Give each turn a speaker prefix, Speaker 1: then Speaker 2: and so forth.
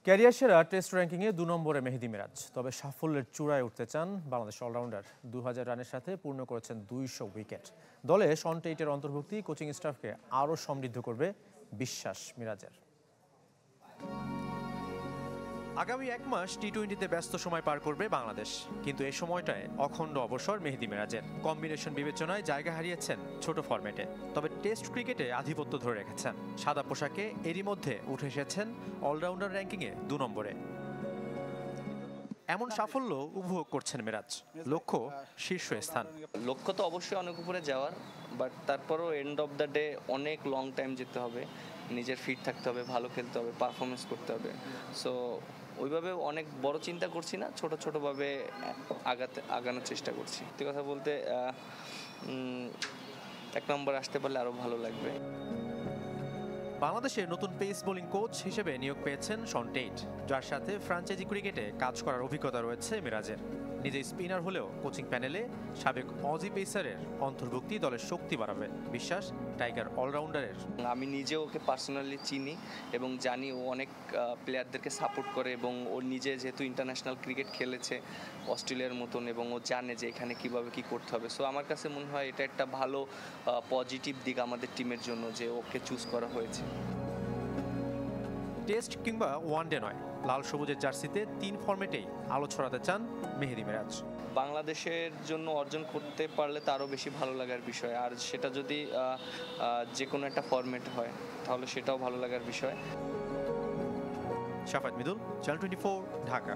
Speaker 1: Career সেরা test র্যাঙ্কিংয়ে ২ নম্বরে মেহেদী মিরাজ। তবে সাফল্যের চূড়ায় উঠতে চান বাংলাদেশ অলরাউন্ডার। ২০০০ রানের সাথে পূর্ণ করেছেন ২০০ উইকেট। দলে শন টেইটের অন্তর্ভুক্তি কোচিং স্টাফকে আরও সমৃদ্ধ করবে বিশ্বাস মিরাজের। আগামী ১ মাস টি-20তে ব্যস্ত সময় পার করবে বাংলাদেশ, কিন্তু এই সময়টায় অখণ্ড অবসর মেহেদী মিরাজের। কম্বিনেশন বিবেচনায় জায়গা হারিয়েছেন ছোট ফরম্যাটে, তবে টেস্ট ক্রিকেটে আধিপত্য ধরে রেখেছেন। সাদা পোশাকে এরই মধ্যে উঠে এসেছেন অলরাউন্ডার র্যাঙ্কিংয়ে ২ নম্বরে। এমন সাফল্য উপভোগ করছেন মিরাজ, লক্ষ্য শীর্ষস্থান।
Speaker 2: লক্ষ্য তো অবশ্যই অনেক উপরে যাওয়ার, বাট তারপরও এন্ড অফ দ্য ডে অনেক লং টাইম যেতে হবে, নিজের ফিট থাকতে হবে, ভালো খেলতে হবে, পারফরমেন্স করতে হবে। সো ওইভাবে অনেক বড় চিন্তা করছি না, ছোট ছোটোভাবে আগানোর চেষ্টা করছি। সত্যি কথা বলতে ১ নম্বর আসতে পারলে আরও ভালো লাগবে।
Speaker 1: বাংলাদেশের নতুন পেস বোলিং কোচ হিসেবে নিয়োগ পেয়েছেন শন টেইট, যার সাথে ফ্র্যাঞ্চাইজি ক্রিকেটে কাজ করার অভিজ্ঞতা রয়েছে মিরাজের। নিজে স্পিনার হলেও কোচিং প্যানেলে সাবেক অজি পেসারের অন্তর্ভুক্তি দলের শক্তি বাড়াবে বিশ্বাস টাইগার অলরাউন্ডারের।
Speaker 2: আমি নিজে ওকে পার্সোনালি চিনি এবং জানি ও অনেক প্লেয়ারদেরকে সাপোর্ট করে, এবং ও নিজে যেহেতু ইন্টারন্যাশনাল ক্রিকেট খেলেছে অস্ট্রেলিয়ার মতন, এবং ও জানে যে এখানে কিভাবে কি করতে হবে। সো আমার কাছে মনে হয় এটা একটা ভালো পজিটিভ দিক আমাদের টিমের জন্য যে ওকে চুজ করা হয়েছে।
Speaker 1: টেস্ট কিংবা ওয়ানডে নয়, লাল সবুজের জার্সিতে ৩ ফরম্যাটেই আলো ছড়াতে চান মেহেদী মিরাজ।
Speaker 2: বাংলাদেশের জন্য অর্জন করতে পারলে তারও বেশি ভালো লাগার বিষয়, আর সেটা যদি যে কোনো একটা ফরম্যাট হয় তাহলে সেটাও ভালো লাগার বিষয়।
Speaker 1: শাফাত মিদুল, চ্যানেল 24, ঢাকা।